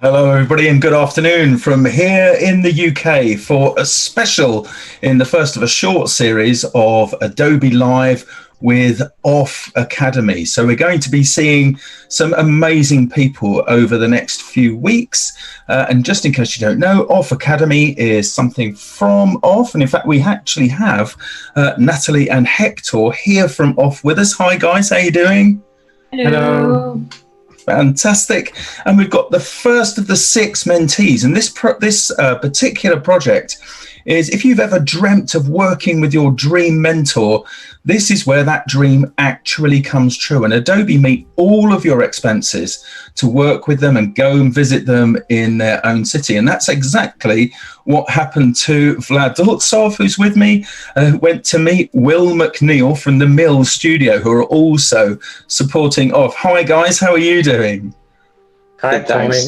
Hello, everybody, and good afternoon from here in the UK for a special in the first of a short series of Adobe Live with OFFF Academy. So we're going to be seeing some amazing people over the next few weeks. And just in case you don't know, OFFF Academy is something from OFFF. And in fact, we actually have Natalie and Hector here from OFFF with us. Hi, guys. How are you doing? Hello. Fantastic. And we've got the first of the 6 mentees. And this particular project is, if you've ever dreamt of working with your dream mentor, this is where that dream actually comes true. And Adobe meet all of your expenses to work with them and go and visit them in their own city. And that's exactly what happened to Vlad Dultsev, who's with me, who went to meet Will MacNeil from the Mill Studio, who are also supporting OFFF. Hi, guys. How are you doing? Hi, Tommy.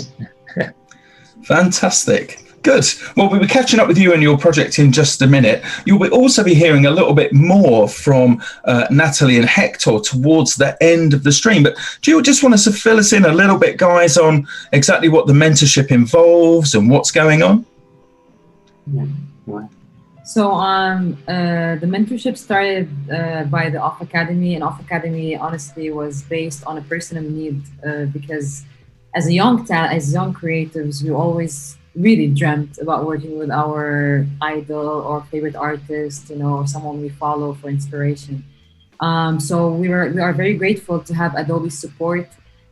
Fantastic. Good. Well, we'll be catching up with you and your project in just a minute. You'll also be hearing a little bit more from Natalie and Hector towards the end of the stream. But do you just want us to fill us in a little bit, guys, on exactly what the mentorship involves and what's going on? So the mentorship started by the OFFF Academy, and OFFF Academy honestly was based on a personal need because as young creatives, we always really dreamt about working with our idol or favorite artist, or someone we follow for inspiration. So we are very grateful to have Adobe's support.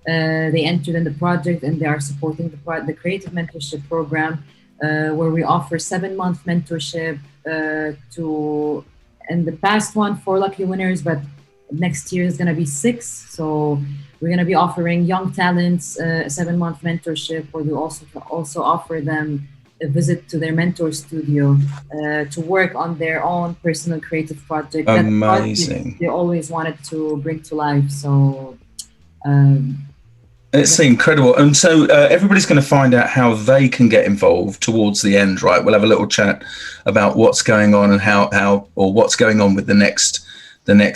They entered in the project and they are supporting the Creative Mentorship Program, where we offer 7-month mentorship and the past one 4 lucky winners, but next year is going to be 6. So we're going to be offering young talents a 7-month mentorship, where we also offer them a visit to their mentor studio to work on their own personal creative project. Amazing. That they always wanted to bring to life. So it's incredible. And so everybody's going to find out how they can get involved towards the end, right? We'll have a little chat about what's going on and how what's going on with the next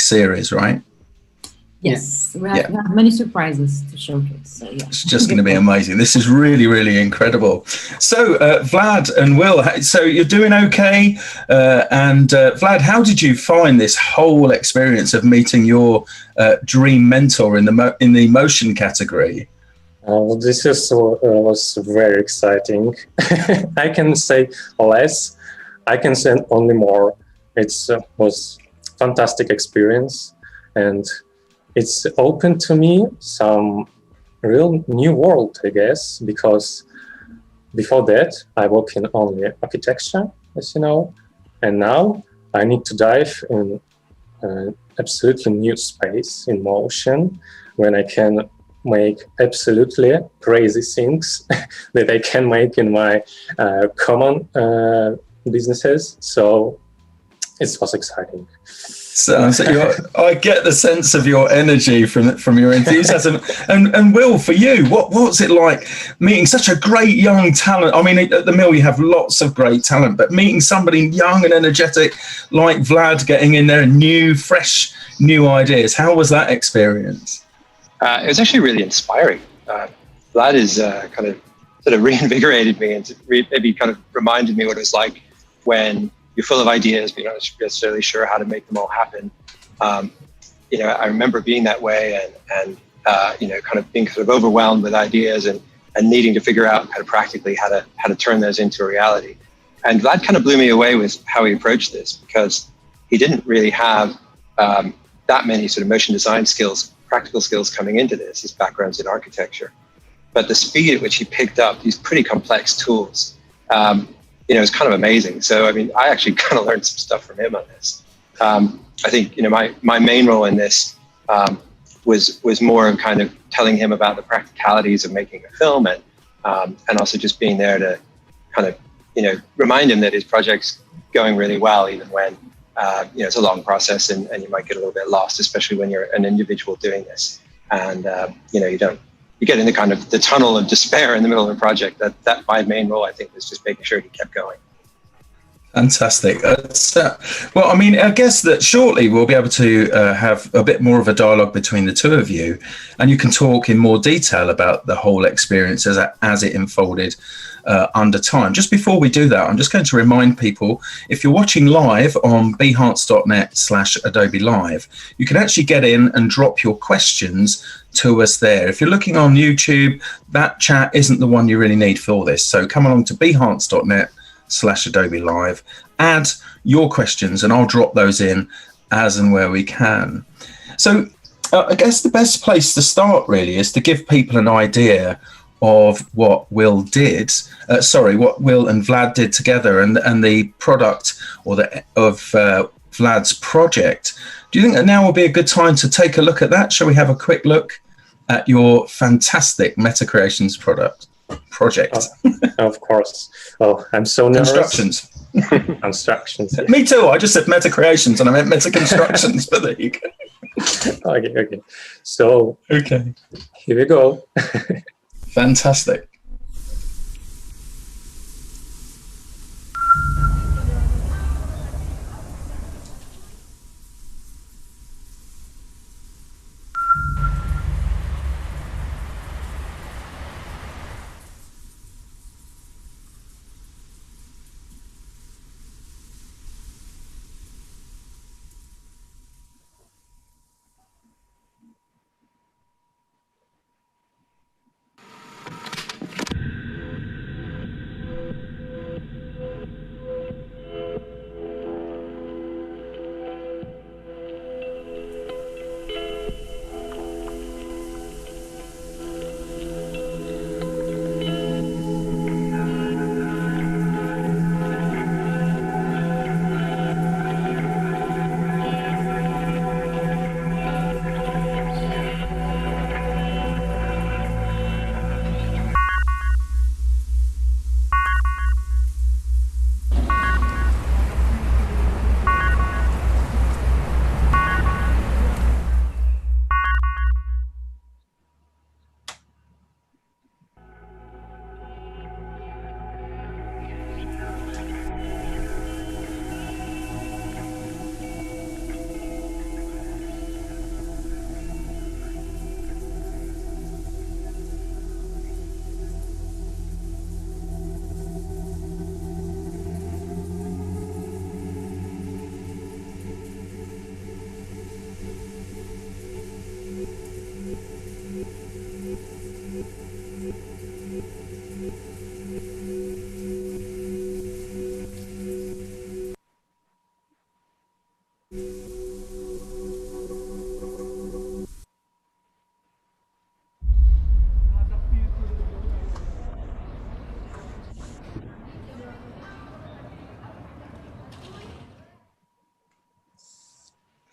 series, right? Yes, we have many surprises to showcase. So yeah, it's just going to be amazing. This is really, really incredible. So Vlad and Will, so you're doing okay. And Vlad, how did you find this whole experience of meeting your dream mentor in the motion category? This was very exciting. I can say less. I can say only more. It was fantastic experience, and it's opened to me some real new world, I guess, because before that I worked in only architecture, as you know, and now I need to dive in an absolutely new space in motion, when I can make absolutely crazy things that I can make in my common businesses. So it was exciting. So I get the sense of your energy from your enthusiasm. And Will, for you, what was it like meeting such a great young talent? I mean, at the Mill, you have lots of great talent, but meeting somebody young and energetic like Vlad, getting in there, fresh new ideas. How was that experience? It was actually really inspiring. Vlad is kind of sort of reinvigorated me and maybe kind of reminded me what it was like when you're full of ideas, but you're not necessarily sure how to make them all happen. I remember being that way and kind of being sort of overwhelmed with ideas and needing to figure out kind of practically how to turn those into a reality. And Vlad kind of blew me away with how he approached this, because he didn't really have that many sort of motion design skills, practical skills coming into this. His background's in architecture, but the speed at which he picked up these pretty complex tools, it's kind of amazing. So, I mean, I actually kind of learned some stuff from him on this. I think, my main role in this was more of kind of telling him about the practicalities of making a film and also just being there to kind of, remind him that his project's going really well, even when, it's a long process and you might get a little bit lost, especially when you're an individual doing this. And, you get in the kind of the tunnel of despair in the middle of a project. That my main role, I think, was just making sure he kept going. Fantastic. Well, I mean, I guess that shortly we'll be able to have a bit more of a dialogue between the two of you, and you can talk in more detail about the whole experience as it unfolded under time. Just before we do that, I'm just going to remind people, if you're watching live on behance.net/Adobe Live, you can actually get in and drop your questions to us there. If you're looking on YouTube, that chat isn't the one you really need for this. So come along to behance.net/Adobe Live, add your questions, and I'll drop those in as and where we can. So I guess the best place to start really is to give people an idea of what Will did, what Will and Vlad did together, and the product of Vlad's project. Do you think that now will be a good time to take a look at that? Shall we have a quick look at your fantastic Meta Creations project? Of course. Oh, I'm so nervous. Constructions. Constructions. Me too. I just said Meta Creations and I meant Meta Constructions, but there you go. Okay. So, okay, here we go. Fantastic.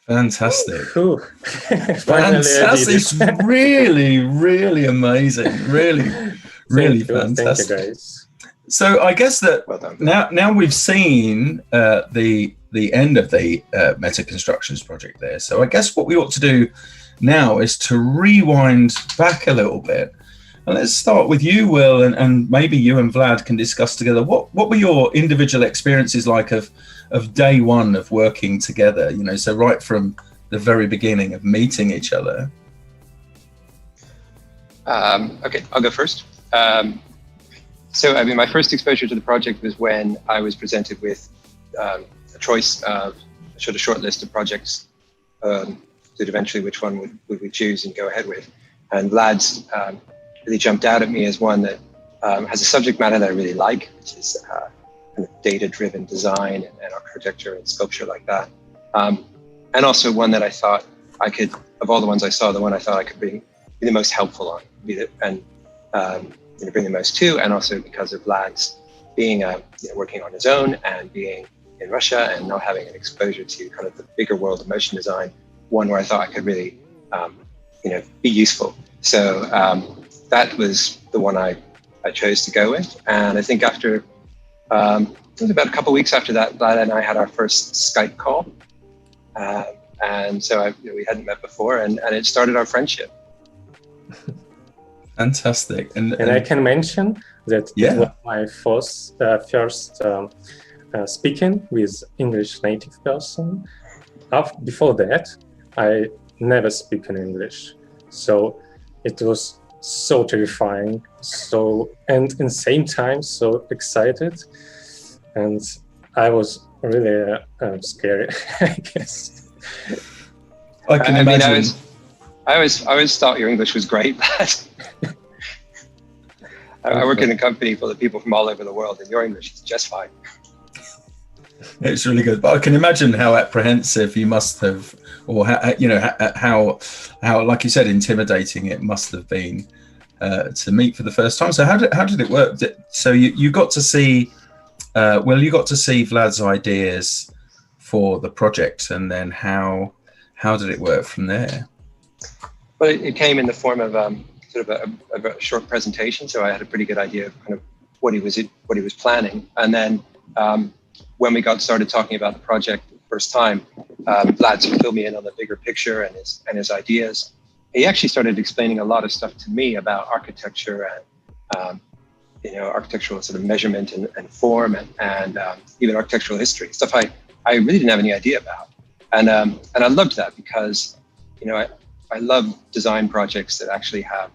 Fantastic. Fantastic. It's really, really amazing. Really, really fantastic. Thank you, guys. So I guess that now we've seen the end of the Meta Constructions project there. So I guess what we ought to do now is to rewind back a little bit. And let's start with you, Will, and maybe you and Vlad can discuss together what were your individual experiences like of day one of working together, you know, so right from the very beginning of meeting each other. Okay, I'll go first. So, I mean, my first exposure to the project was when I was presented with a choice of a short list of projects that eventually which one would we choose and go ahead with. And Vlad's really jumped out at me as one that has a subject matter that I really like, which is kind of data-driven design and architecture and sculpture like that. And also one that I thought I could, of all the ones I saw, the one I thought I could be the most helpful on, bring the most to, and also because of Vlad's being working on his own and being in Russia and not having an exposure to kind of the bigger world of motion design, one where I thought I could really be useful. So that was the one I chose to go with. And I think after it was about a couple of weeks after that, Vlad and I had our first Skype call. And so we hadn't met before, and it started our friendship. Fantastic. And I can mention that it was my first speaking with English native person. Before that, I never speak in English. So it was so terrifying, and in the same time, so excited. And I was really scary, I guess. I can imagine. mean, I always thought your English was great. I work in a company full of people from all over the world, and your English is just fine. It's really good, but I can imagine how apprehensive you must have, or how, like you said, intimidating it must have been to meet for the first time. So how did it work? So you got to see, you got to see Vlad's ideas for the project, and then how did it work from there? Well, it came in the form of sort of a short presentation, so I had a pretty good idea of kind of what he was planning, and then. When we got started talking about the project the first time, Vlad sort of filled me in on the bigger picture and his ideas. He actually started explaining a lot of stuff to me about architecture and architectural sort of measurement and form and even architectural history, stuff I really didn't have any idea about. And I loved that because I love design projects that actually have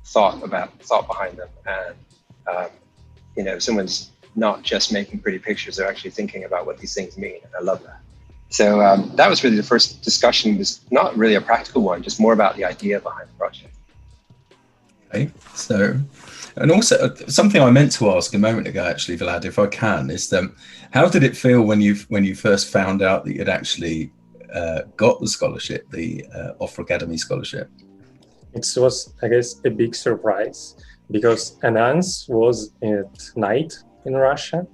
thought behind them, and someone's not just making pretty pictures, they're actually thinking about what these things mean, and I love that. So that was really the first discussion. It was not really a practical one, just more about the idea behind the project. Okay, so, and also something I meant to ask a moment ago, actually, Vlad, if I can, is how did it feel when you first found out that you'd actually got the scholarship, the OFFF Academy scholarship? It was, I guess, a big surprise because announce was at night in Russia,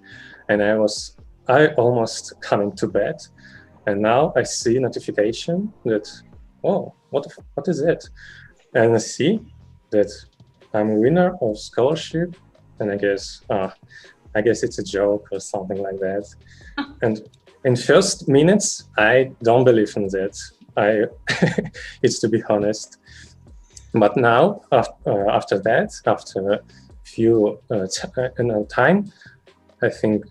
and I almost coming to bed, and now I see notification that, oh, what is it? And I see that I'm a winner of scholarship, and I guess it's a joke or something like that. And in first minutes, I don't believe in that. It's to be honest. But now, after that, after a few time, I think,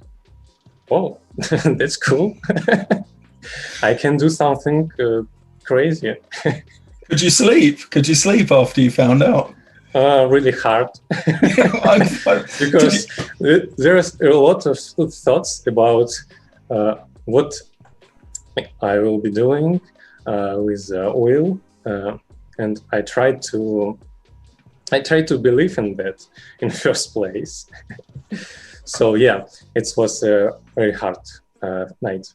oh, that's cool. I can do something crazy. Could you sleep? Could you sleep after you found out? Really hard. Because there's a lot of thoughts about what I will be doing with Will, and I tried to believe in that in first place. So yeah, it was a very hard night.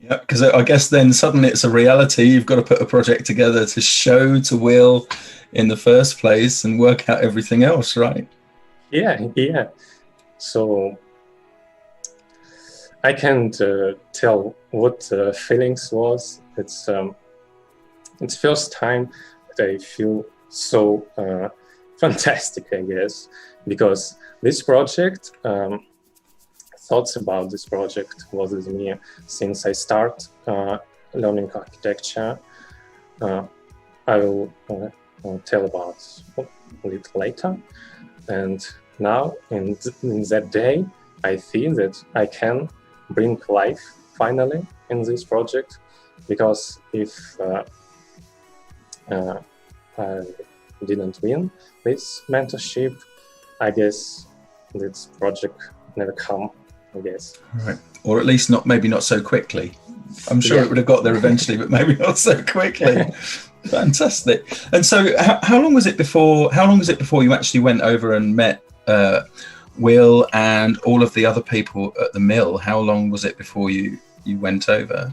Yeah, because I guess then suddenly it's a reality. You've got to put a project together to show to Will in the first place and work out everything else, right? Yeah. So I can't tell what feelings was. It's first time that I feel so fantastic, I guess, because this project, thoughts about this project was with me since I start learning architecture. I will tell about a little later. And now in that day, I feel that I can bring life finally in this project, because if I didn't win this mentorship, I guess this project never come, I guess. Right. Or at least maybe not so quickly. I'm sure it would have got there eventually, but maybe not so quickly. Fantastic. And so how long was it before you actually went over and met Will and all of the other people at the mill? How long was it before you went over?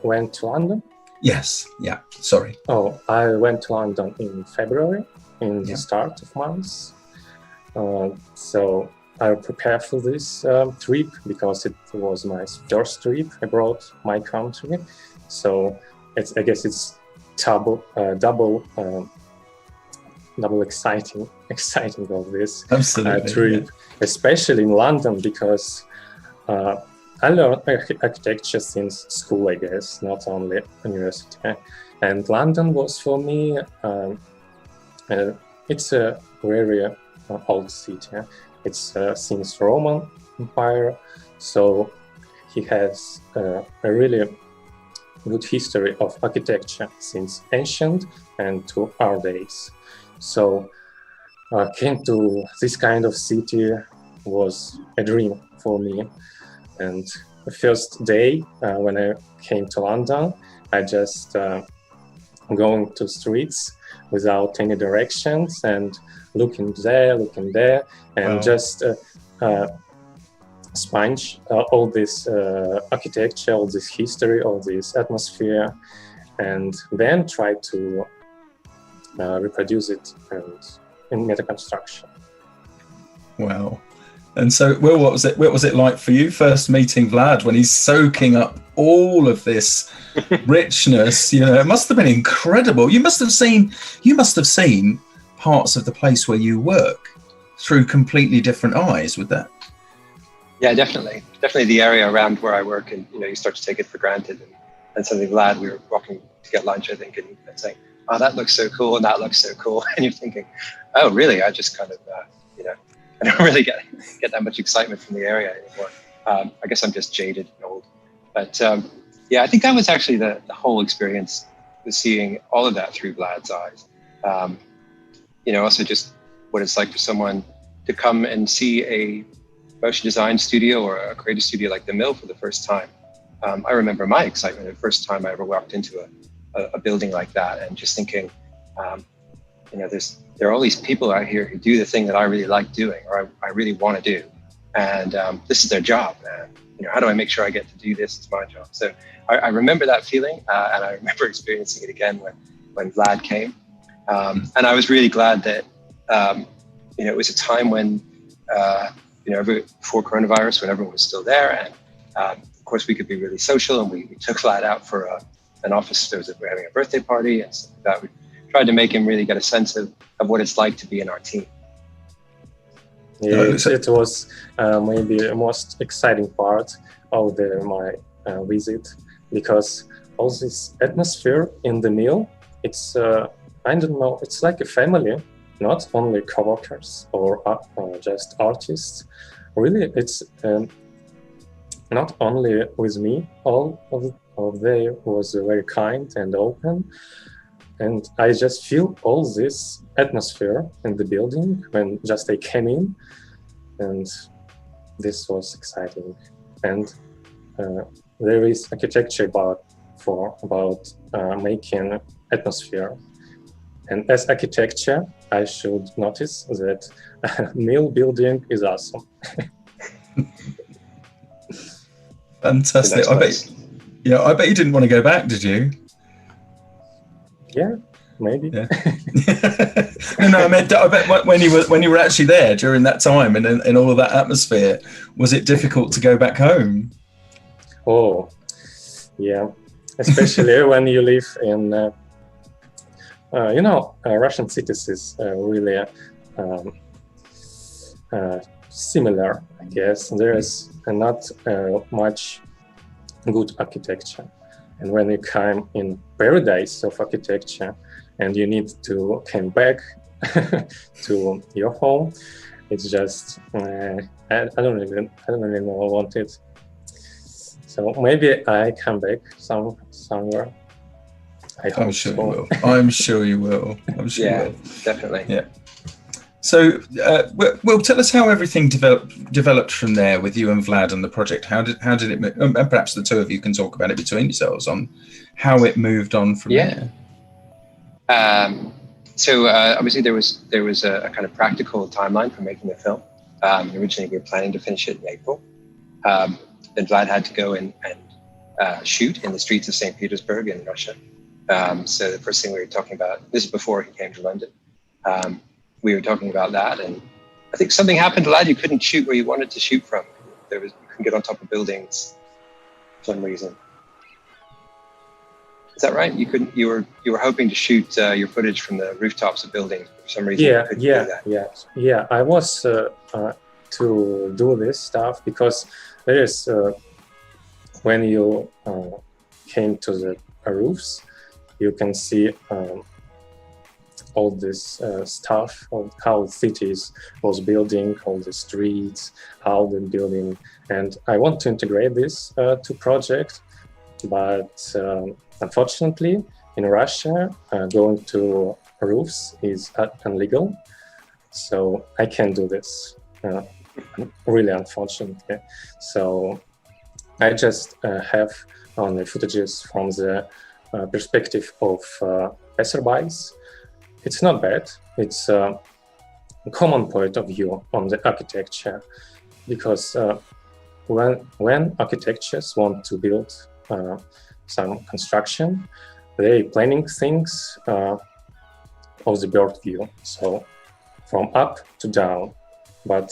Went to London? Yes. Yeah. Sorry. Oh, I went to London in February, in the start of months. So I prepared for this trip because it was my first trip abroad, my country. So I guess it's double exciting of this trip, especially in London, because I learned architecture since school, I guess, not only university. And London was for me, it's a very old city. It's since Roman Empire. So he has a really good history of architecture since ancient and to our days. So came to this kind of city was a dream for me. And the first day when I came to London, I just going to streets without any directions and looking there, and Wow. just sponge all this architecture, all this history, all this atmosphere, and then try to reproduce it and in meta construction. Wow. And so, Will, what was it like for you first meeting Vlad when he's soaking up all of this richness? You know, it must have been incredible. You must have seen parts of the place where you work through completely different eyes with that. Yeah, definitely the area around where I work, and you start to take it for granted. And suddenly, Vlad, we were walking to get lunch, I think, and saying, "Oh, that looks so cool, and that looks so cool," and you're thinking, "Oh, really? I just kind of, I don't really get that much excitement from the area anymore. I guess I'm just jaded and old." But yeah, I think that was actually the whole experience, was seeing all of that through Vlad's eyes. Also just what it's like for someone to come and see a motion design studio or a creative studio like the Mill for the first time. I remember my excitement the first time I ever walked into a building like that, and just thinking, there are all these people out here who do the thing that I really like doing, or I really want to do, and this is their job. And how do I make sure I get to do this? It's my job. So I remember that feeling, and I remember experiencing it again when Vlad came, and I was really glad that it was a time when before coronavirus, when everyone was still there, and of course we could be really social, and we took Vlad out for an office. We were having a birthday party and stuff like that. We tried to make him really get a sense of what it's like to be in our team. Yeah, it was maybe the most exciting part of my visit, because all this atmosphere in the Mill, it's I don't know, it's like a family, not only co-workers or just artists. Really, it's not only with me. All of they was very kind and open, and I just feel all this atmosphere in the building when just I came in, and this was exciting. And there is architecture about making atmosphere. And as architecture, I should notice that Mill building is awesome. Fantastic. I bet you didn't want to go back, did you? Yeah, maybe. Yeah. No, I bet when you were actually there during that time and in all of that atmosphere, was it difficult to go back home? Oh, yeah. Especially when you live in Russian cities is really similar, I guess. There is not much good architecture. And when you come in paradise of architecture and you need to come back to your home, it's just, I don't really know what it. So maybe I come back somewhere. I'm sure you will. I'm sure you will. I'm sure you will. Definitely. Yeah. So, Will, tell us how everything developed from there with you and Vlad and the project. How did it move? And perhaps the two of you can talk about it between yourselves on how it moved on from there. So obviously there was a kind of practical timeline for making the film. Originally we were planning to finish it in April. Then Vlad had to go and shoot in the streets of St. Petersburg in Russia. So the first thing we were talking about, this is before he came to London, we were talking about that, and I think something happened, Vlad, you couldn't shoot where you wanted to shoot from. You couldn't get on top of buildings for some reason. Is that right? You were hoping to shoot your footage from the rooftops of buildings, but for some reason you couldn't do that. Yeah. I was to do this stuff because there is when you came to the roofs, you can see all this stuff, of how cities was building, all the streets, how the building, and I want to integrate this to project, but unfortunately in Russia going to roofs is illegal, so I can't do this, really unfortunately. So I just have only footages from the perspective of passerbys. It's not bad. It's a common point of view on the architecture, because when architects want to build some construction, they planning things of the bird view, so from up to down. But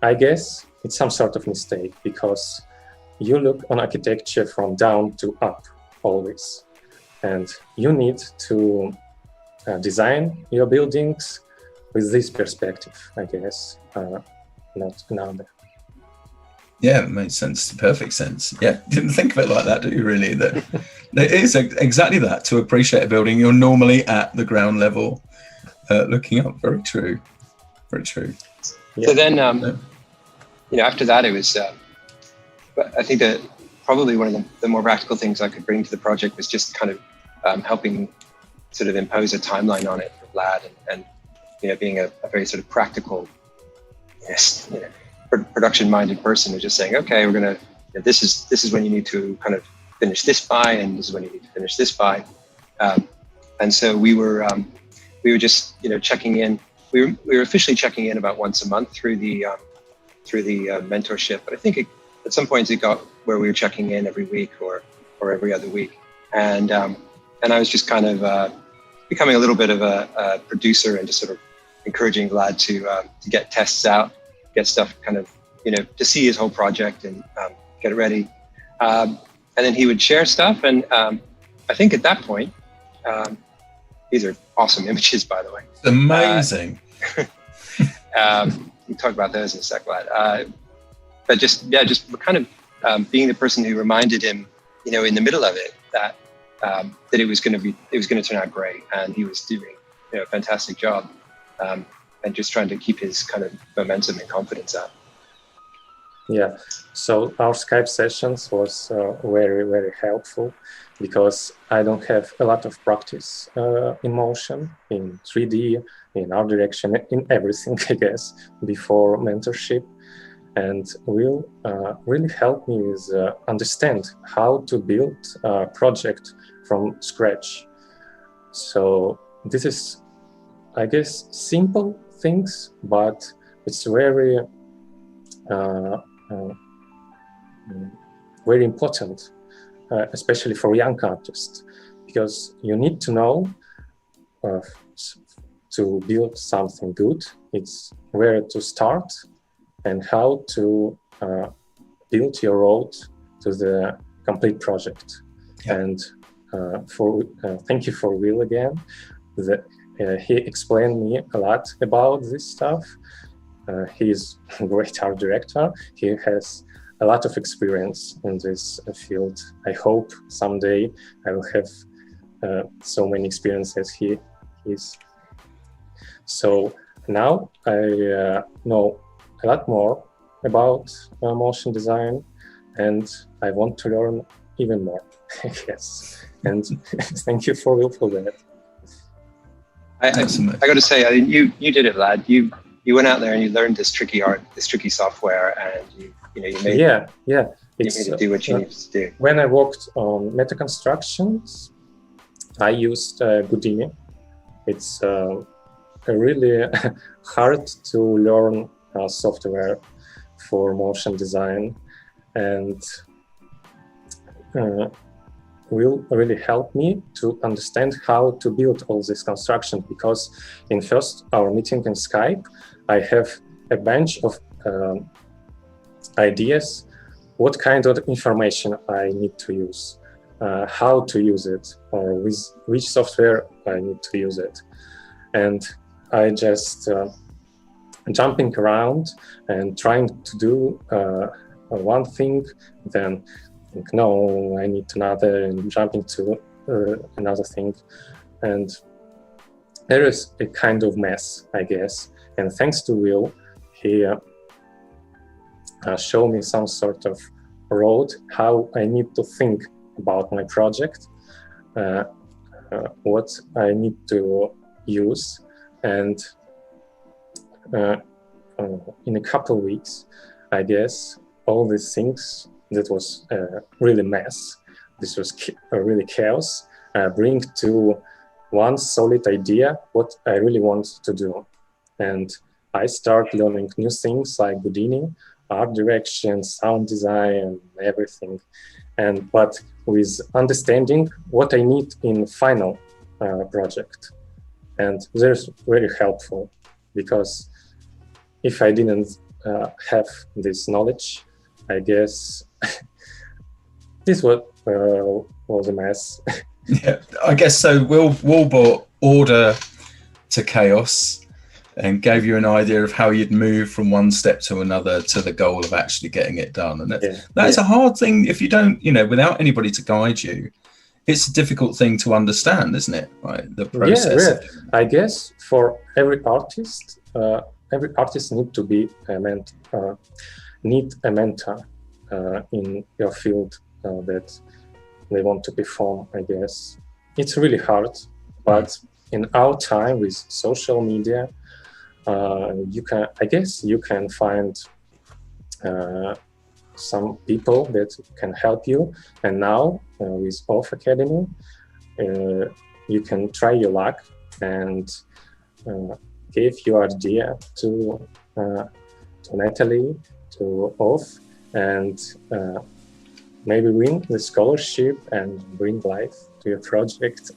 I guess it's some sort of mistake, because you look on architecture from down to up always, and you need to design your buildings with this perspective, I guess, not another. Yeah, it makes sense. Perfect sense. Yeah, didn't think of it like that, do you really? That it is exactly that. To appreciate a building, you're normally at the ground level, looking up. Very true. Very true. Yeah. So then, after that, it was. I think that probably one of the more practical things I could bring to the project was just kind of helping sort of impose a timeline on it for Vlad, and being a very sort of practical, production-minded person, who's just saying, okay, we're gonna. This is when you need to kind of finish this by, and this is when you need to finish this by, and so we were just checking in. We were officially checking in about once a month through the mentorship, but I think at some points it got where we were checking in every week or every other week, and I was just kind of becoming a little bit of a producer, and just sort of encouraging Vlad to get tests out, get stuff kind of to see his whole project and get it ready, and then he would share stuff, and I think at that point, these are awesome images, by the way. Amazing. We'll talk about those in a sec, Vlad. But just kind of being the person who reminded him, in the middle of it, that it was going to turn out great, and he was doing a fantastic job, and just trying to keep his kind of momentum and confidence up. Yeah, so our Skype sessions was very, very helpful, because I don't have a lot of practice in motion, in 3D, in art direction, in everything, I guess, before mentorship. And will really help me with understand how to build a project from scratch. So this is, I guess, simple things, but it's very, very important, especially for young artists, because you need to know to build something good. It's where to start, and how to build your road to the complete project. Yeah. And thank you for Will again. He explained me a lot about this stuff. He's a great art director. He has a lot of experience in this field. I hope someday I will have so many experiences as he is. So now I know a lot more about motion design, and I want to learn even more. Yes, and thank you for that. I got to say, you did it, Vlad. You went out there and you learned this tricky software, and you made it do what you needed to do. When I worked on meta constructions, I used Houdini. It's really hard to learn software for motion design, and will really help me to understand how to build all this construction, because in our meeting in Skype, I have a bunch of ideas, what kind of information I need to use, how to use it, or with which software I need to use it. And I just jumping around and trying to do one thing, then think, no, I need another, and jumping to another thing. And there is a kind of mess, I guess. And thanks to Will, he showed me some sort of road how I need to think about my project, what I need to use, and in a couple of weeks, I guess all these things that was really mess, this was really chaos, bring to one solid idea what I really want to do. And I start learning new things like Houdini, art direction, sound design, and everything. But with understanding what I need in final project. And that's very helpful, because if I didn't have this knowledge, I guess this was a mess. Yeah, I guess so. Will brought order to chaos and gave you an idea of how you'd move from one step to another to the goal of actually getting it done. And that is a hard thing if you don't, without anybody to guide you. It's a difficult thing to understand, isn't it? Right, the process. Yeah. I guess for every artist need to be need a mentor in your field that they want to perform. I guess it's really hard, but in our time with social media, you can find some people that can help you. And now with OFFF Academy, you can try your luck and give your idea to Natalie, to OFFF, and maybe win the scholarship and bring life to your project.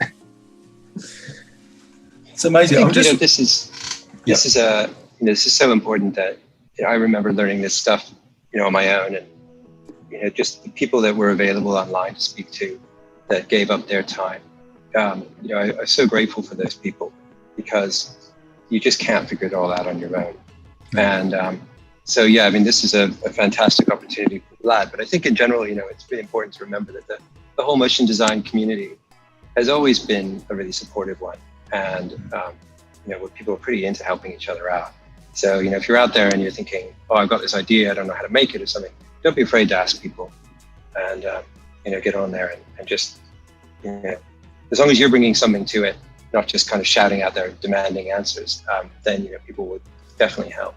It's amazing. I think, this is so important that I remember learning this stuff, on my own, and just the people that were available online to speak to, that gave up their time. I'm so grateful for those people, because you just can't figure it all out on your own. And this is a fantastic opportunity for Vlad. But I think in general, it's really important to remember that the whole motion design community has always been a really supportive one. And, where people are pretty into helping each other out. So, if you're out there and you're thinking, oh, I've got this idea, I don't know how to make it or something, don't be afraid to ask people, and, get on there and just, as long as you're bringing something to it, not just kind of shouting out there, demanding answers, then, people would definitely help.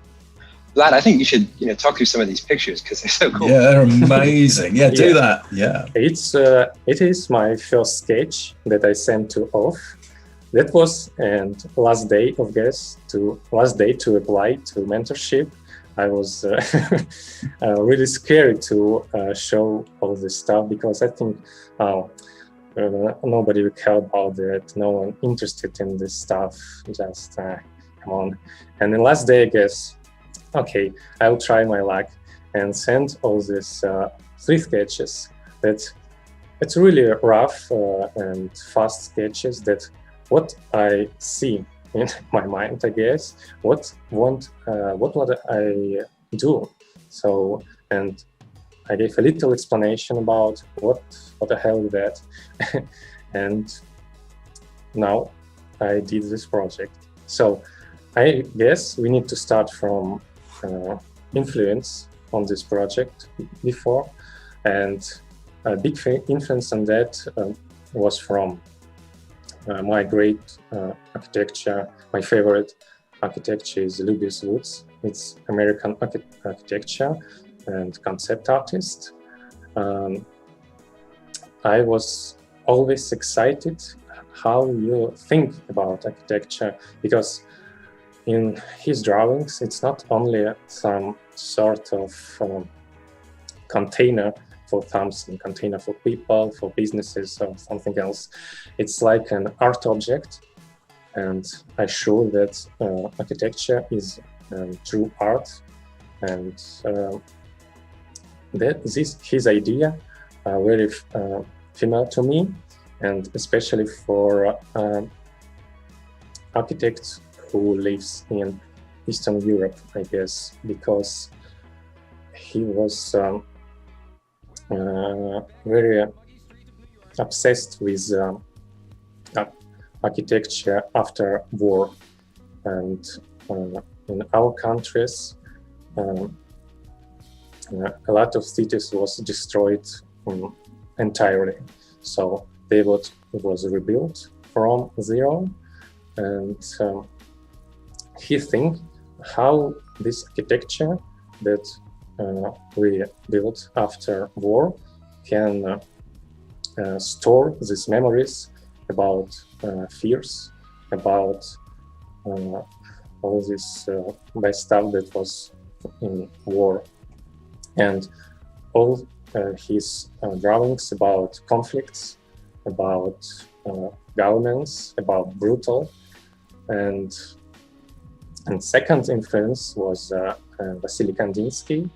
Vlad, I think you should, talk through some of these pictures, because they're so cool. Yeah, they're amazing. Yeah, do that. Yeah. It is my first sketch that I sent to OFFF. That was last day to apply to mentorship. I was really scared to show all this stuff, because I think nobody will care about that. No one interested in this stuff. Just come on. And the last day, I guess, okay, I'll try my luck and send all these 3 sketches. That it's really rough and fast sketches. That what I see in my mind, I guess, what I do. So, and I gave a little explanation about what the hell is that. And now I did this project. So I guess we need to start from influence on this project before. And a big influence on that was from my great architecture. My favorite architecture is Lubius Woods. It's American architecture and concept artist. I was always excited how you think about architecture, because in his drawings, it's not only some sort of container for something, container for people, for businesses, or something else. It's like an art object, and I show that architecture is true art, and his idea are very familiar to me, and especially for architects who lives in Eastern Europe, I guess, because he was very obsessed with architecture after war. And in our countries, a lot of cities was destroyed entirely. So it was rebuilt from zero. And he think how this architecture that we built after war can store these memories about fears, about all this bad stuff that was in war, and all his drawings about conflicts, about governments, about brutal, and second influence was Vasily Kandinsky.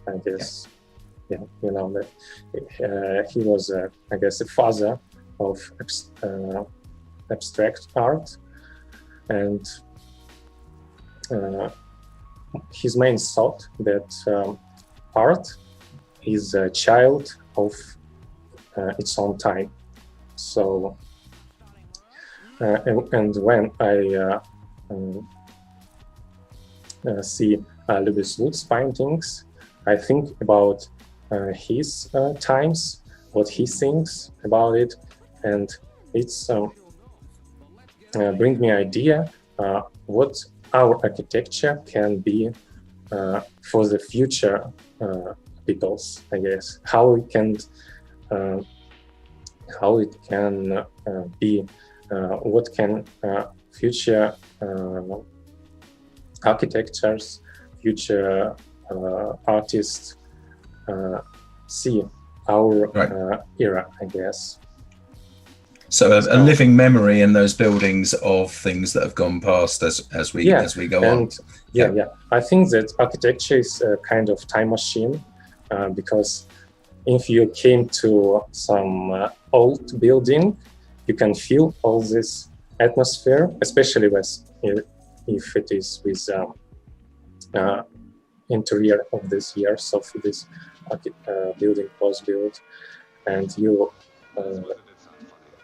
I guess, yeah, you know that he was, I guess, the father of abstract art, and his main thought that art is a child of its own time. So, and when I see Louis Wood's paintings, I think about his times, what he thinks about it, and it's bring me idea what our architecture can be for the future peoples, I guess, how it can be, what can future architectures, future artists see our era, I guess. So a living memory in those buildings of things that have gone past as we go on. Yeah. I think that architecture is a kind of time machine, because if you came to some old building, you can feel all this atmosphere, especially if it is with interior of this years of this building was built, and you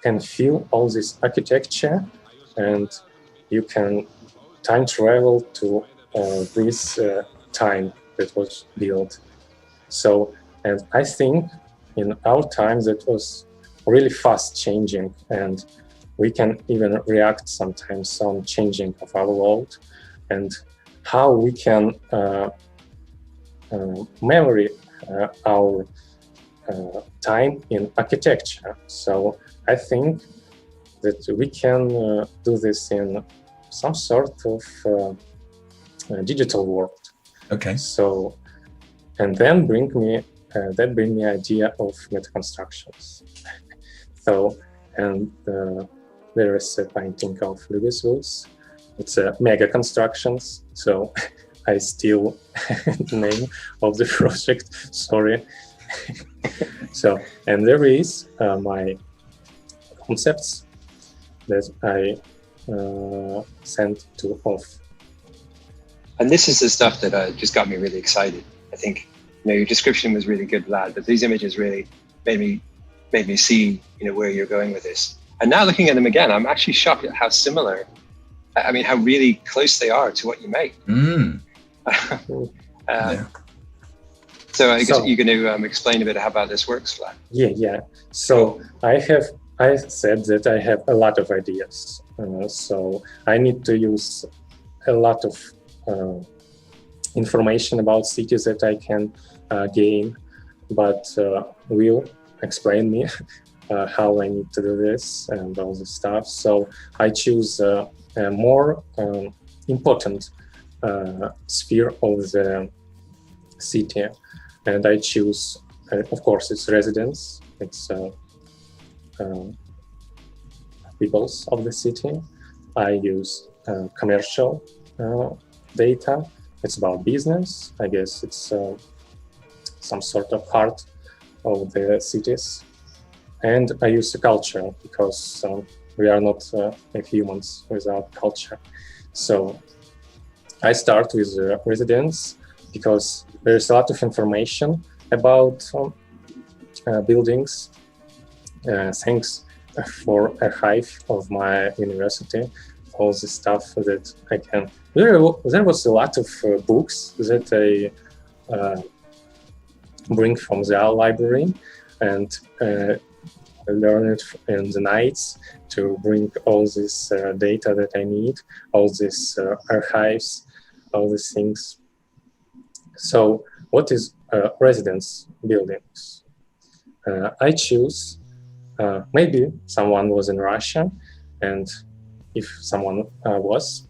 can feel all this architecture, and you can time travel to this time that was built. So, and I think in our time that was really fast changing, and we can even react sometimes on changing of our world, and how we can memory our time in architecture. So I think that we can do this in some sort of digital world. Okay. So, and then bring me idea of meta constructions. So, and there is a painting of Louis Woods. It's a mega constructions. So I steal the name of the project. Sorry. So, and there is my concepts that I sent to OFFF. And this is the stuff that just got me really excited. I think, your description was really good, Vlad, but these images really made me see, where you're going with this. And now looking at them again, I'm actually shocked at how similar, how really close they are to what you make. So I guess you're going to explain a bit how about this works, Vlad. Yeah. So I said that I have a lot of ideas. So I need to use a lot of information about cities that I can gain, but Will explain me how I need to do this and all this stuff. So I choose a more important sphere of the city, and I choose, of course, it's residents, it's peoples of the city. I use commercial data. It's about business. I guess it's some sort of heart of the cities. And I use the culture because we are not humans without culture. So I start with residents because there's a lot of information about buildings, thanks for archive of my university, all the stuff that I can. There was a lot of books that I bring from the library and learn it in the nights to bring all this data that I need, all these archives, all these things. So what is residence buildings? I choose, maybe someone was in Russia, and if someone was,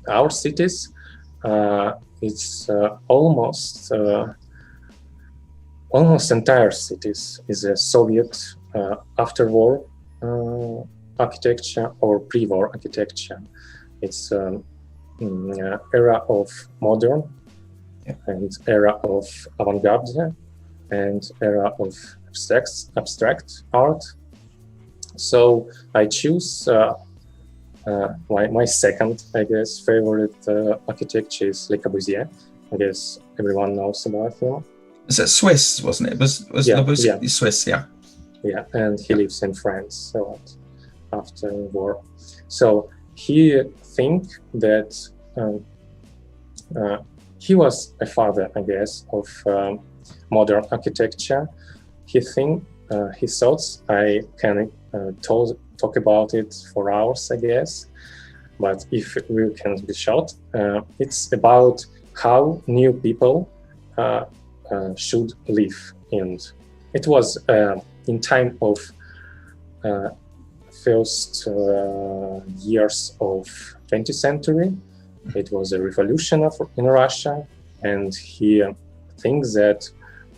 our cities, it's almost entire cities is a Soviet after-war architecture or pre-war architecture. It's era of modern and era of avant-garde and era of abstract art. So I choose my second, I guess, favorite architecture is Le Corbusier. I guess everyone knows about him. Is it Swiss, wasn't it? Was Le Corbusier Swiss? Yeah. Yeah, and he lives in France a lot after war. So he think that he was a father, I guess, of modern architecture. He thought I can talk about it for hours, I guess. But if we can be short, it's about how new people should live. And it was in time of first years of 20th century. It was a revolution in Russia, and he thinks that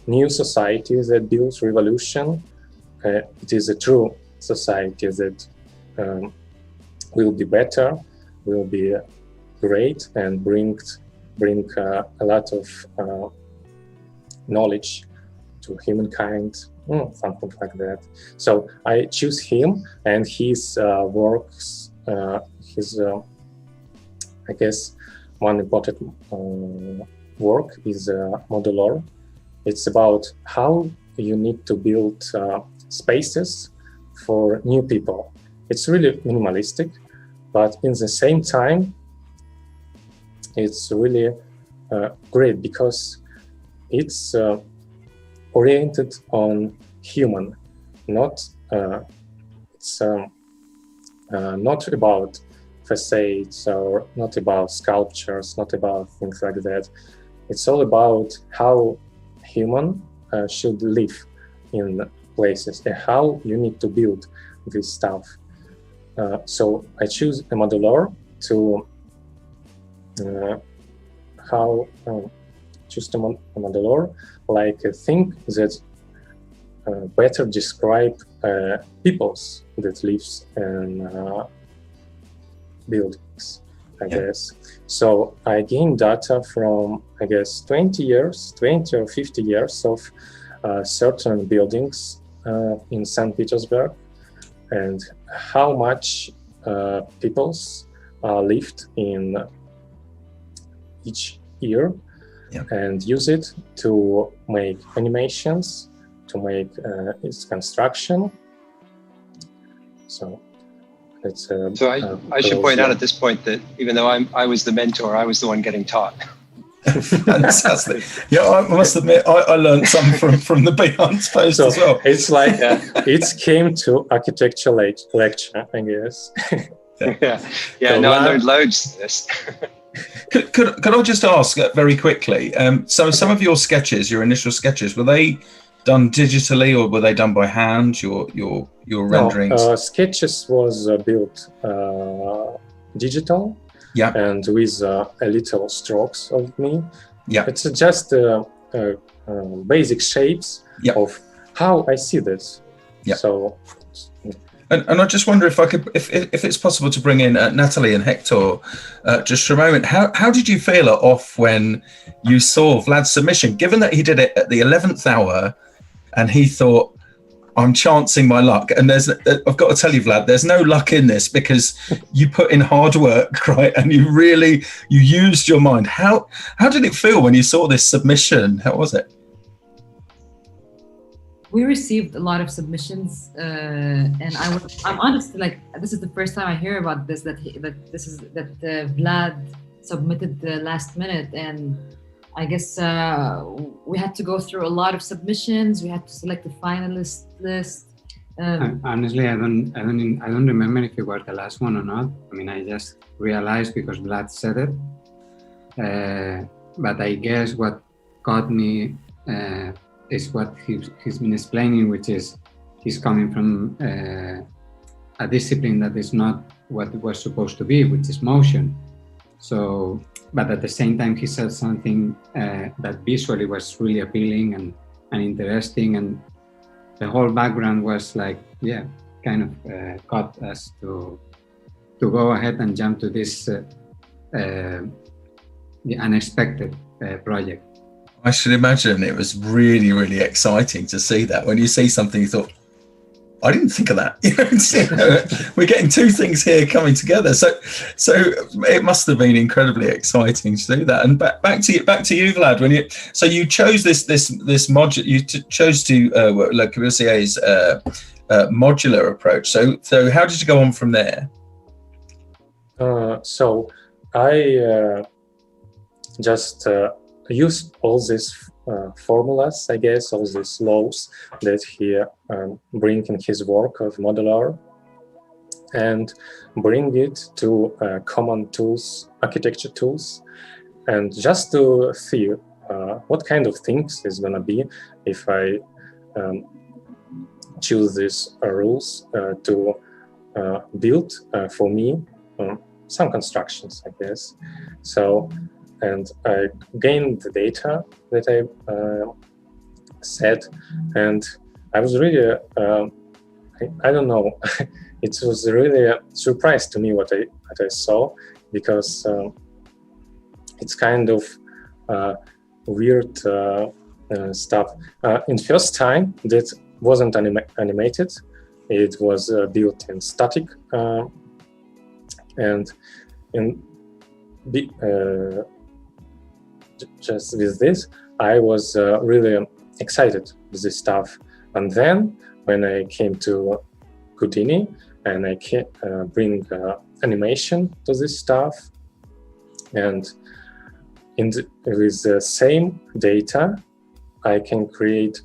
new society that builds revolution, it is a true society that will be better, will be great, and bring a lot of knowledge to humankind, something like that. So I choose him, and his works, I guess one important work is modular. It's about how you need to build spaces for new people. It's really minimalistic, but in the same time, it's really great because it's oriented on human, not it's not about facades or not about sculptures, not about things like that. It's all about how human should live in places and how you need to build this stuff. So I choose a modular to choose a modular like a thing that better describe peoples that lives in buildings, I guess. So I gained data from, I guess, 20 or 50 years of certain buildings in St. Petersburg, and how much peoples lived in each year, and use it to make animations, to make its construction. So it's I should point out at this point that even though I was the mentor, I was the one getting taught. Fantastic. Yeah, I must admit, I learned some from the Behance post as well. It's like it came to architecture lecture, I guess. No, I learned loads of this. Could I just ask very quickly? So some of your sketches, your initial sketches, were they done digitally or were they done by hand? Your renderings? No, sketches was built digital. Yeah, and with a little strokes of me. Yeah, it's just basic shapes of how I see this. Yeah. So, and I just wonder if I could, if it's possible to bring in Natalie and Hector just for a moment. How did you feel at OFF when you saw Vlad's submission? Given that he did it at the 11th hour, and he thought, I'm chancing my luck, and I've got to tell you, Vlad, there's no luck in this because you put in hard work, right? And you used your mind. How did it feel when you saw this submission? How was it? we received a lot of submissions, and I'm honestly like, this is the first time I hear about this, that Vlad submitted the last minute, and I guess we had to go through a lot of submissions. We had to select the finalist list. Honestly, I don't remember if it was the last one or not. I mean, I just realized because Vlad said it. But I guess what caught me is what he's been explaining, which is he's coming from a discipline that is not what it was supposed to be, which is motion. So, but at the same time, he said something that visually was really appealing and interesting, and the whole background was like, yeah, kind of caught us to go ahead and jump to this the unexpected project. I should imagine it was really, really exciting to see that. When you see something, you thought, I didn't think of that. We're getting two things here coming together. So it must have been incredibly exciting to do that. And back to you, Vlad. When you chose this module, you chose to Le Corbusier's modular approach. So how did you go on from there? So I just used all these formulas, I guess, all these laws that he bring in his work of modular, and bring it to common tools, architecture tools, and just to see what kind of things is gonna be if I choose these rules to build for me some constructions, I guess. So, and I gained the data that I said, and I was really, I don't know, it was really a surprise to me what I saw, because it's kind of weird stuff. In first time, that wasn't animated. It was built in static, and in just with this, I was really excited with this stuff. And then when I came to Houdini and I bring animation to this stuff, and with the same data, I can create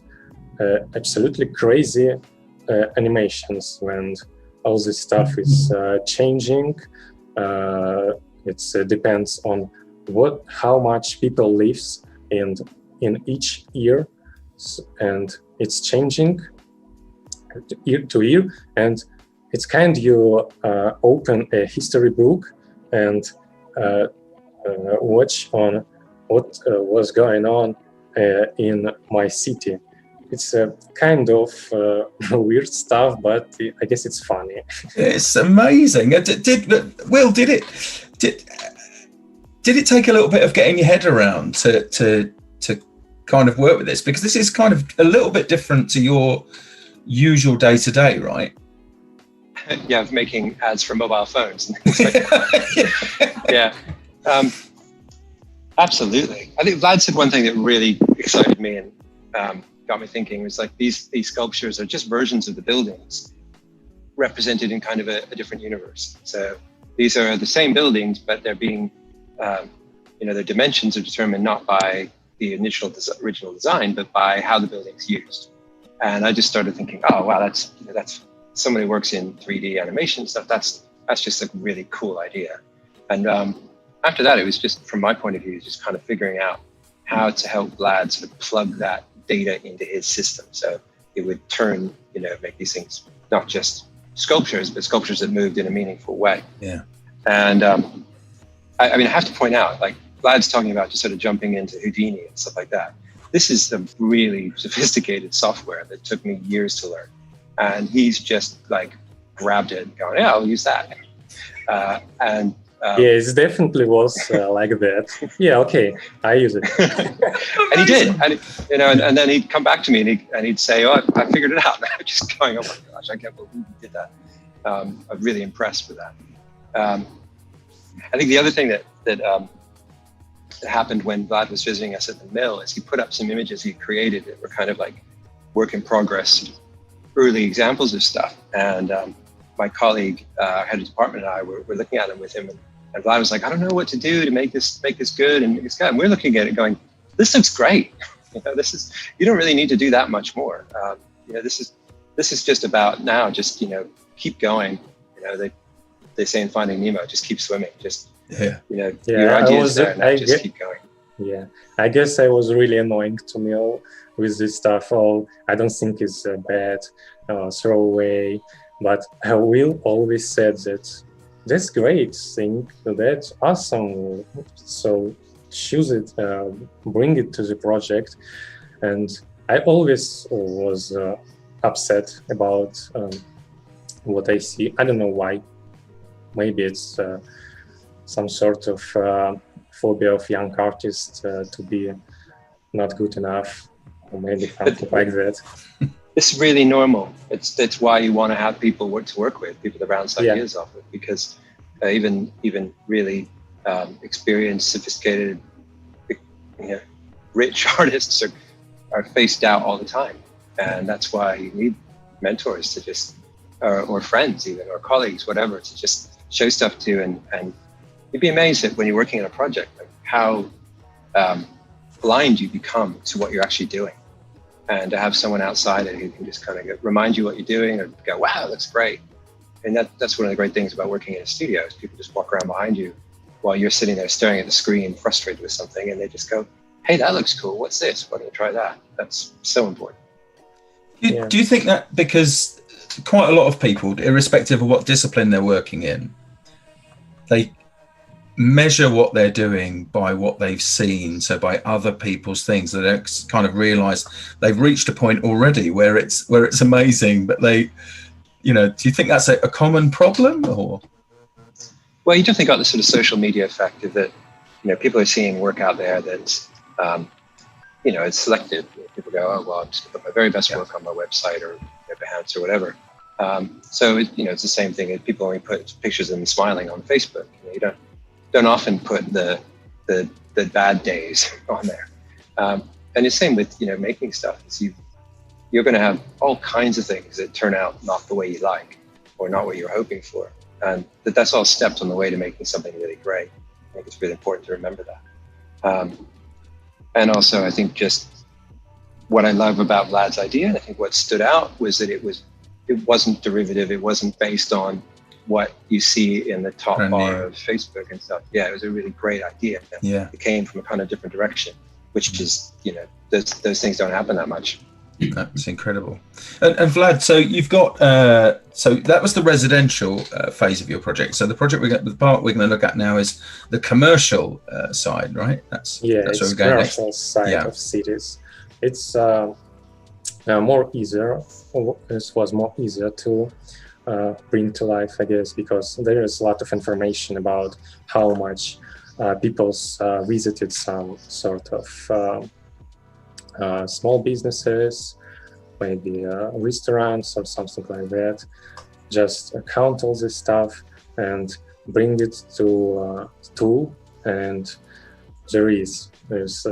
absolutely crazy animations when all this stuff is changing. It depends on how much people lives in each year, and it's changing year to year, and it's kind of you open a history book and watch on what was going on in my city. It's kind of weird stuff, but I guess it's funny. It's amazing. Will, did it take a little bit of getting your head around to kind of work with this? Because this is kind of a little bit different to your usual day-to-day, right? Yeah, of making ads for mobile phones and things like that. Yeah. Absolutely. I think Vlad said one thing that really excited me and got me thinking, was like these sculptures are just versions of the buildings represented in kind of a different universe. So these are the same buildings, but they're being their dimensions are determined not by the original design, but by how the building's used. And I just started thinking, oh wow, that's somebody who works in 3D animation stuff. That's just a really cool idea. And after that, it was just, from my point of view, just kind of figuring out how to help Vlad sort of plug that data into his system, so it would turn, make these things not just sculptures, but sculptures that moved in a meaningful way. Yeah. And I mean, I have to point out, like Vlad's talking about just sort of jumping into Houdini and stuff like that. This is a really sophisticated software that took me years to learn, and he's just like grabbed it and going, yeah, I'll use that. Yeah, it definitely was like that. Yeah, okay, I use it. And he did, and then he'd come back to me and he'd say, "Oh, I figured it out." And I'm just going, "Oh my gosh, I can't believe you did that." I'm really impressed with that. I think the other thing that happened when Vlad was visiting us at the mill is he put up some images he created that were kind of like work in progress, early examples of stuff. And my colleague, head of department, and I were looking at them with him, and Vlad was like, I don't know what to do to make this good and and we're looking at it going, this looks great. You know, you don't really need to do that much more. You know, this is just about now, just, you know, keep going. You know, they say in Finding Nemo, just keep swimming. Just, you know, your ideas there, now just keep going. Yeah, I guess I was really annoying to Neil with this stuff. I don't think it's bad, throw away. But Will always said that that's great, think that's awesome. So choose it, bring it to the project. And I always was upset about what I see. I don't know why. Maybe it's some sort of phobia of young artists to be not good enough, or maybe something like that. It's really normal. That's why you want to have people to work with, people to bounce ideas off of, because even really experienced, sophisticated, you know, rich artists are faced out all the time, and that's why you need mentors to just, or friends even, or colleagues, whatever, to just show stuff to, and you'd be amazed at when you're working on a project, like how blind you become to what you're actually doing. And to have someone outside it who can just kind of remind you what you're doing, or go, wow, that looks great. And that's one of the great things about working in a studio, is people just walk around behind you while you're sitting there staring at the screen, frustrated with something, and they just go, hey, that looks cool. What's this? Why don't you try that? That's so important. Do you think that because quite a lot of people, irrespective of what discipline they're working in, they measure what they're doing by what they've seen, so by other people's things, that they kind of realize they've reached a point already where it's amazing, but they, you know, do you think that's a common problem? Or well, you definitely got the sort of social media effect of that, you know, people are seeing work out there that's you know, it's selected. People go, oh well, I'm just gonna put my very best work on my website or Behance or whatever. So you know, it's the same thing. People only put pictures of them smiling on Facebook. You know, you don't often put the bad days on there. And the same with, you know, making stuff. Is you're going to have all kinds of things that turn out not the way you like, or not what you're hoping for, and that's all steps on the way to making something really great. I think it's really important to remember that. And also, I think just what I love about Vlad's idea, and I think what stood out, was that it wasn't derivative. It wasn't based on what you see in the top bar of Facebook and stuff. Yeah, it was a really great idea. Yeah, it came from a kind of different direction, which is, you know, those things don't happen that much. That's incredible. And Vlad, so you've got so that was the residential phase of your project. So the part we're going to look at now is the commercial side, right? That's where we're going next. Commercial side of cities. It's more easier. It was more easier to bring to life, I guess, because there is a lot of information about how much people visited some sort of small businesses, maybe restaurants or something like that. Just count all this stuff and bring it to tool, and there's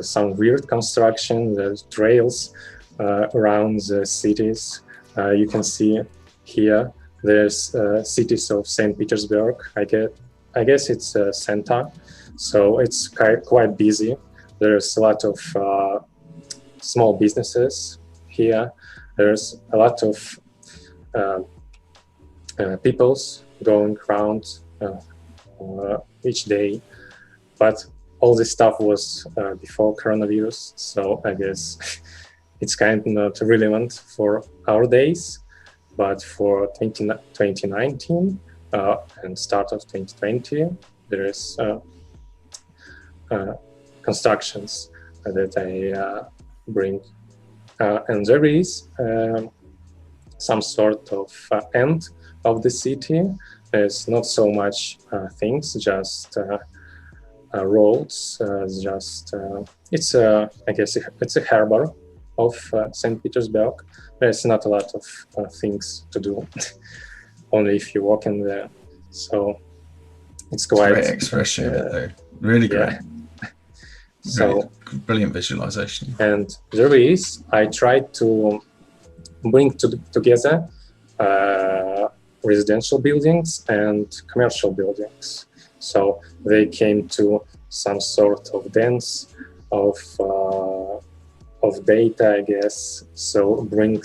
some weird construction. There's trails around the cities. You can see here there's cities of St. Petersburg. I guess it's center, so it's quite busy. There's a lot of small businesses here. There's a lot of peoples going around each day, but all this stuff was before coronavirus, so I guess it's kind of not relevant for our days. But for 2019 and start of 2020, there is constructions that I bring, and there is some sort of end of the city. There's not so much things, just roads. It's I guess it's a harbor of St. Petersburg. There's not a lot of things to do, only if you walk in there. So it's quite great expression, though. Really great. So brilliant visualization. And there is, I tried to bring together residential buildings and commercial buildings. So they came to some sort of dance of data, I guess. So bring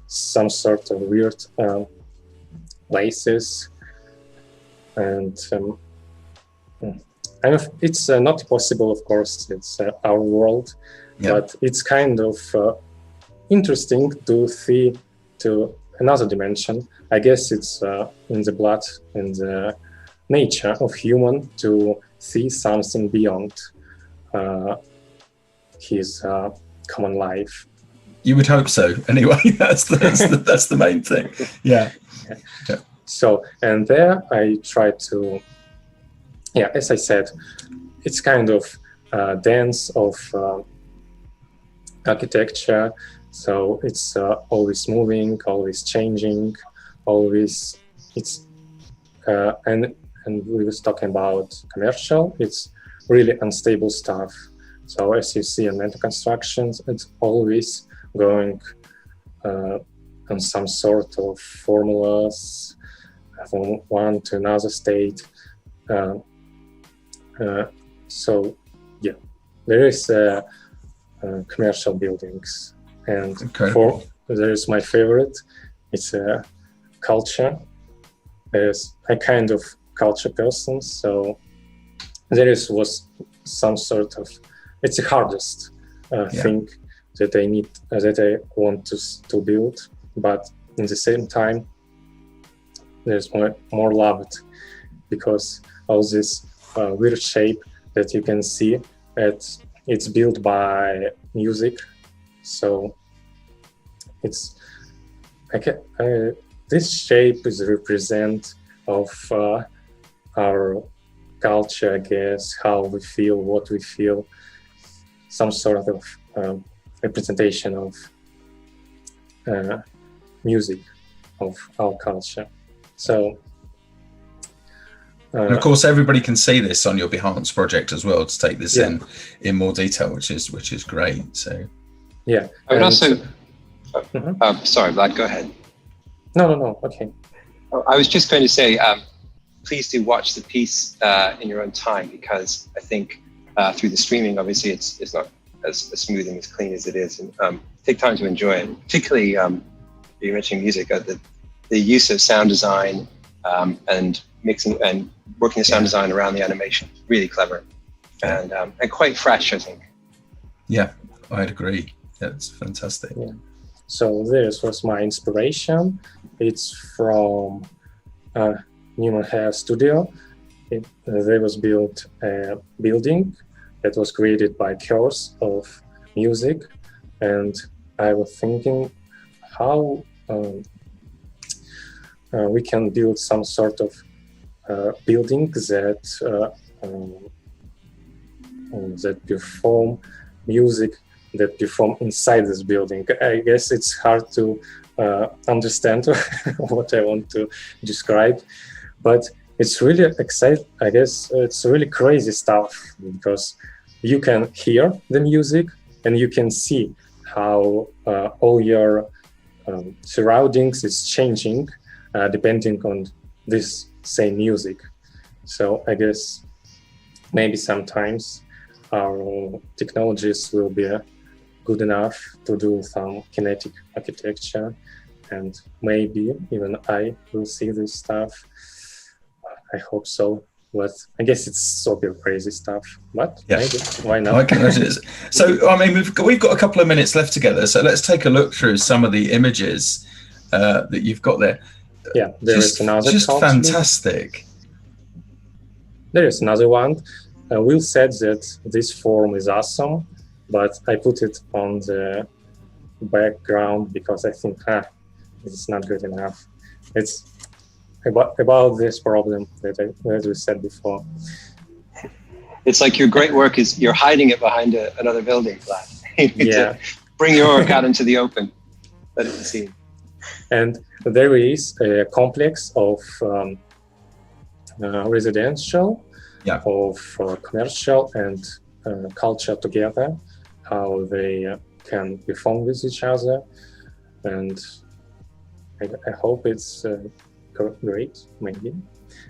some sort of weird places, and it's not possible, of course. It's our world, but it's kind of interesting to see to another dimension. I guess it's in the blood and the nature of human to see something beyond his common life. You would hope so. Anyway, that's the main thing. Yeah. So, and there I try to, as I said, it's kind of dance of architecture. So it's always moving, always changing, always. It's and we was talking about commercial. It's really unstable stuff. So as you see in mental constructions, it's always going on some sort of formulas from one to another state. So yeah, there is commercial buildings, and there is my favorite. It's culture. There's a kind of culture person, so was some sort of, it's the hardest thing that I need, that I want to build, but in the same time there's more loved, because of this weird shape that you can see. It's built by music, so it's this shape is represent of our culture, I guess, how we feel, what we feel, some sort of representation of music of our culture. So, and of course, everybody can see this on your Behance project as well, to take this in more detail, which is great. So, yeah, I would also. Sorry, Vlad, go ahead. No. Okay. I was just going to say, please do watch the piece in your own time, because I think through the streaming, obviously, it's not as smooth and as clean as it is, and take time to enjoy it. Particularly, you mentioned music, the use of sound design and mixing and working the sound design around the animation, really clever and quite fresh, I think. Yeah, I'd agree. That's fantastic. Yeah. So this was my inspiration. It's from Newman Hair Studio. There was built a building that was created by course of music, and I was thinking how we can build some sort of building that perform music, that perform inside this building. I guess it's hard to understand what I want to describe, but it's really exciting. I guess it's really crazy stuff, because you can hear the music and you can see how all your surroundings is changing depending on this same music. So I guess maybe sometimes our technologies will be good enough to do some kinetic architecture, and maybe even I will see this stuff. I hope so, but I guess it's super crazy stuff. But maybe, why not? I can imagine it. So I mean, we've got a couple of minutes left together, so let's take a look through some of the images that you've got there. Yeah, there is another. Just fantastic. There is another one. Will said that this form is awesome, but I put it on the background because I think it's not good enough. It's about this problem that we said before. It's like your great work is you're hiding it behind another building, Vlad. Yeah. Bring your work out into the open. Let it be seen. And there is a complex of residential, of commercial and culture together, how they can perform with each other. And I hope it's great, maybe.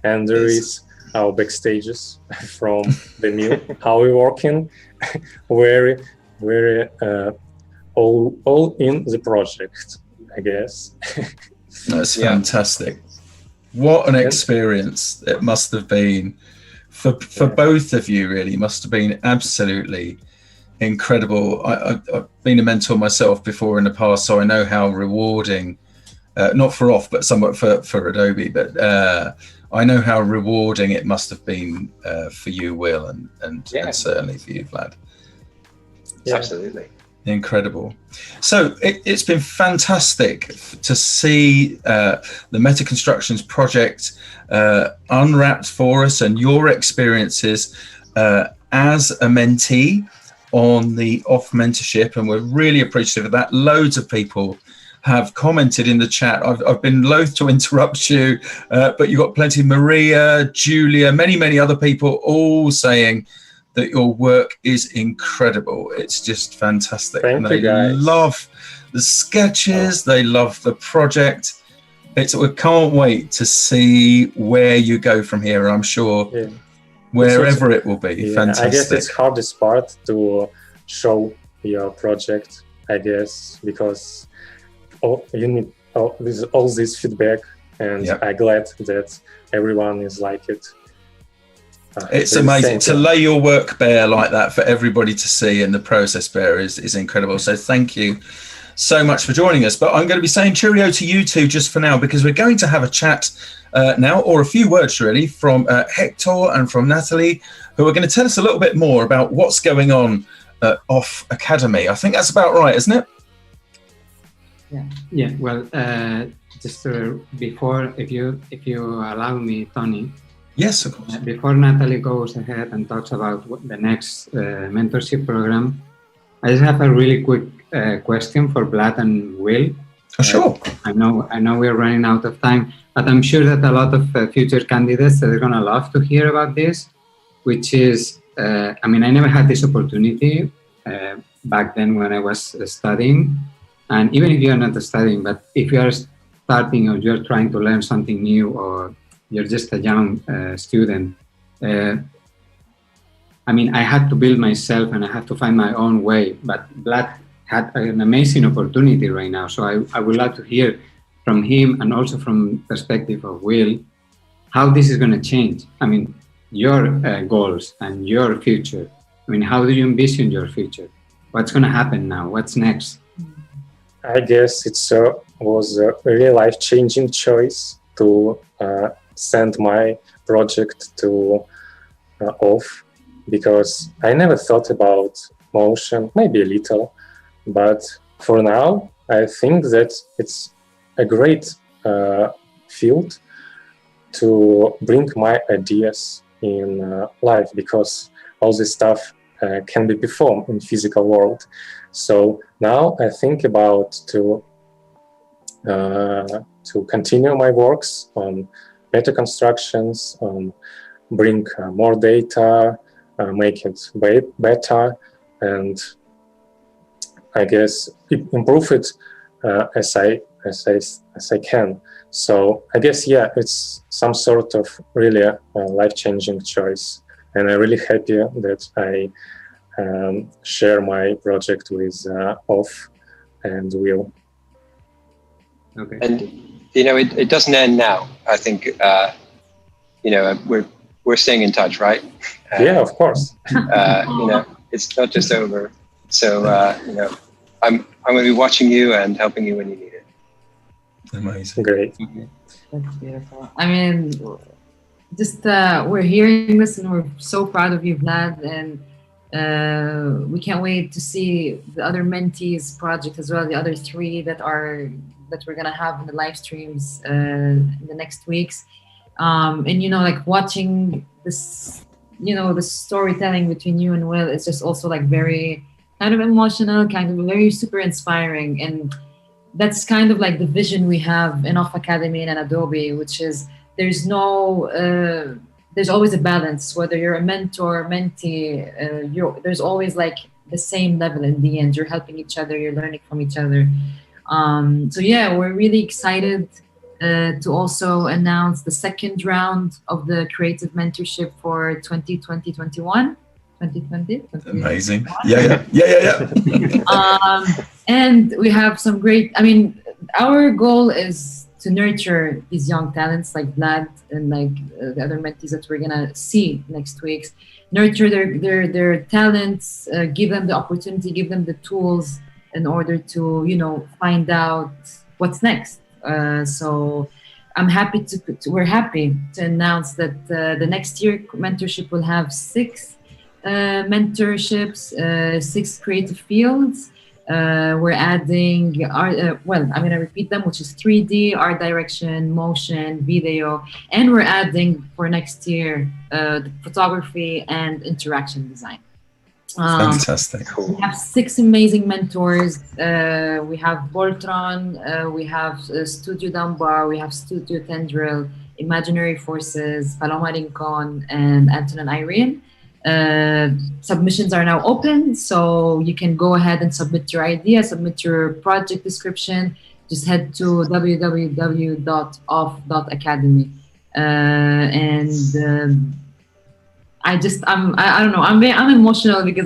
And there is our backstages from the new how we working, very all in the project, I guess. That's fantastic. What an experience it must have been for both of you. Really, must have been absolutely incredible. I've been a mentor myself before in the past, so I know how rewarding, not for OFF, but somewhat for Adobe, but I know how rewarding it must have been for you, Will, and certainly for you, Vlad. Yeah. Absolutely. Incredible. So it's been fantastic to see the Meta Constructions project unwrapped for us, and your experiences as a mentee on the OFF mentorship, and we're really appreciative of that. Loads of people have commented in the chat. I've been loath to interrupt you, but you've got plenty. Maria, Julia, many other people all saying that your work is incredible. It's just fantastic. Thank you, guys. Love the sketches. They love the project. We can't wait to see where you go from here. I'm sure wherever it will be. Fantastic. I guess it's hardest part to show your project, I guess, because you need all this feedback, and I'm glad that everyone is like it. It's amazing to lay your work bare like that for everybody to see, and the process bare is incredible. So thank you so much for joining us. But I'm going to be saying cheerio to you two just for now, because we're going to have a chat now, or a few words really, from Hector and from Natalie, who are going to tell us a little bit more about what's going on at OFF Academy. I think that's about right, isn't it? Yeah. Well, just before, if you allow me, Tony. Yes, of course. Before Natalie goes ahead and talks about the next mentorship program, I just have a really quick question for Vlad and Will. Sure. I know we're running out of time, but I'm sure that a lot of future candidates are going to love to hear about this, which is, I never had this opportunity back then when I was studying. And even if you're not studying, but if you are starting or you're trying to learn something new, or you're just a young student, I had to build myself and I had to find my own way, but Vlad had an amazing opportunity right now. So I would like to hear from him, and also from perspective of Will, how this is going to change. Your goals and your future. How do you envision your future? What's going to happen now? What's next? I guess it was a really life-changing choice to send my project to OFF, because I never thought about motion, maybe a little, but for now I think that it's a great field to bring my ideas in life, because all this stuff can be performed in physical world. So now I think about to continue my works on Meta Constructions, bring more data, make it way better, and I guess improve it as I can. So I guess it's some sort of really life-changing choice, and I'm really happy that I share my project with OFF and Will. Okay. And it doesn't end now. I think we're staying in touch, right? Yeah, of course. It's not just over. So I'm going to be watching you and helping you when you need it. Amazing. Great. That's beautiful. We're hearing this and we're so proud of you, Vlad, and we can't wait to see the other mentees project as well, the other 3 that we're gonna have in the live streams in the next weeks. And watching this, the storytelling between you and Will is just also very kind of emotional, kind of very super inspiring. And that's kind of the vision we have in OFF Academy and Adobe, which is there's always a balance, whether you're a mentor, mentee, there's always the same level in the end. You're helping each other, you're learning from each other. So yeah, we're really excited to also announce the second round of the creative mentorship for 2020-21. 2020. Amazing. Yeah. And we have some great, I mean, our goal is to nurture these young talents like Vlad and like the other mentees that we're gonna see next week. Nurture their talents, give them the opportunity, give them the tools in order to, you know, find out what's next. So I'm happy we're happy to announce that the next year mentorship will have 6 mentorships, 6 creative fields. We're adding art, well, I'm going to repeat them, which is 3D, art direction, motion, video, and we're adding for next year photography and interaction design. Fantastic. We have 6 amazing mentors. We have Voltron, we have Studio Dunbar, we have Studio Tendril, Imaginary Forces, Paloma Rincon, and Anton and Irene. Submissions are now open, so you can go ahead and submit your idea, submit your project description. Just head to www.off.academy. I don't know. I'm emotional because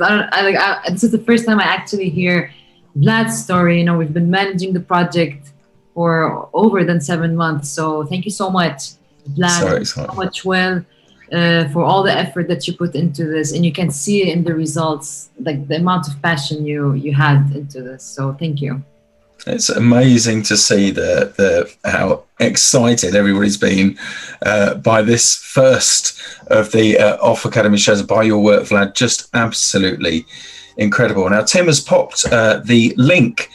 this is the first time I actually hear Vlad's story. You know, we've been managing the project for over than 7 months. So thank you so much, Vlad. So much, Will, for all the effort that you put into this, and you can see in the results, like the amount of passion you had into this. So thank you. It's amazing to see how excited everybody's been by this first of the OFFF Academy shows, by your work, Vlad. Just absolutely incredible. Now, Tim has popped the link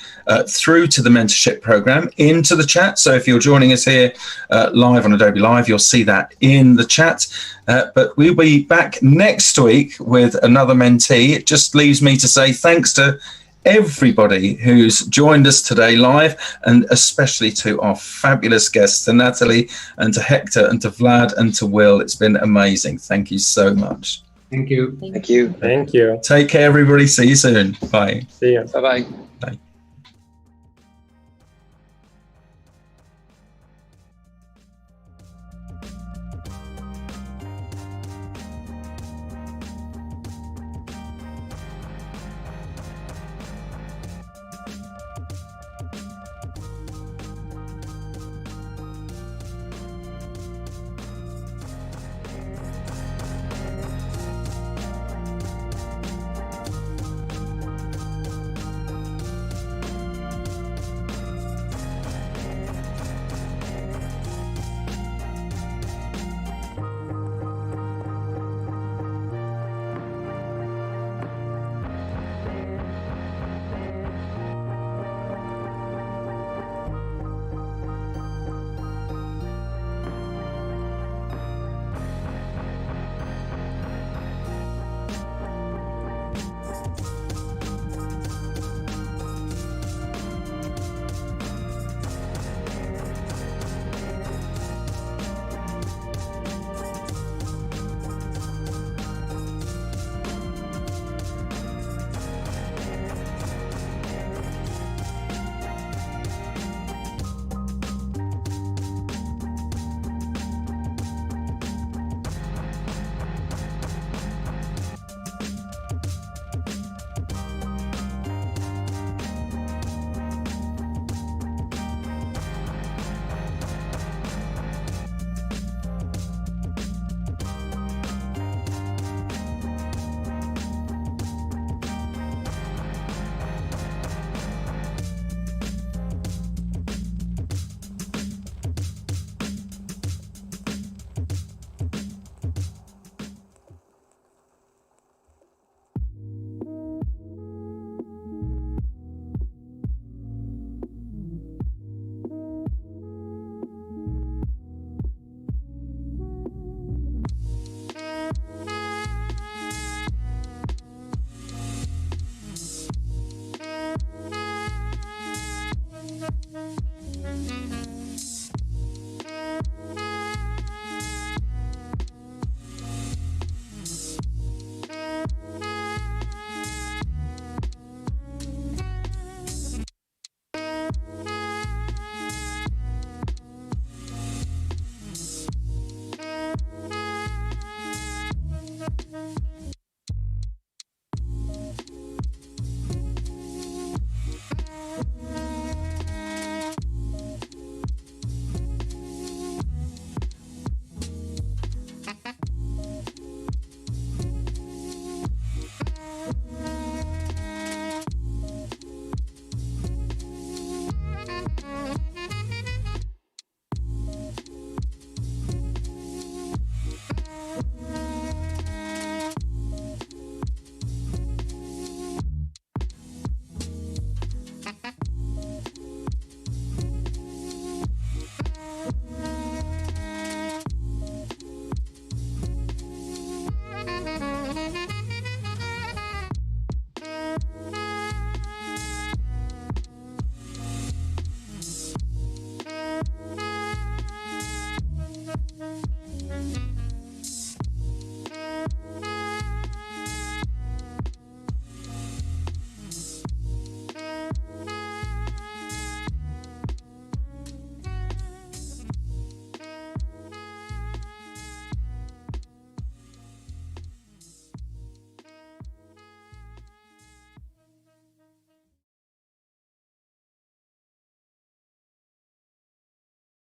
through to the mentorship program into the chat. So if you're joining us here live on Adobe Live, you'll see that in the chat. But we'll be back next week with another mentee. It just leaves me to say thanks to everybody who's joined us today live, and especially to our fabulous guests, to Natalie and to Hector and to Vlad and to Will. It's been amazing. Thank you so much. Thank you. Thank you. Thank you. Take care, everybody. See you soon. Bye. See you. Bye-bye.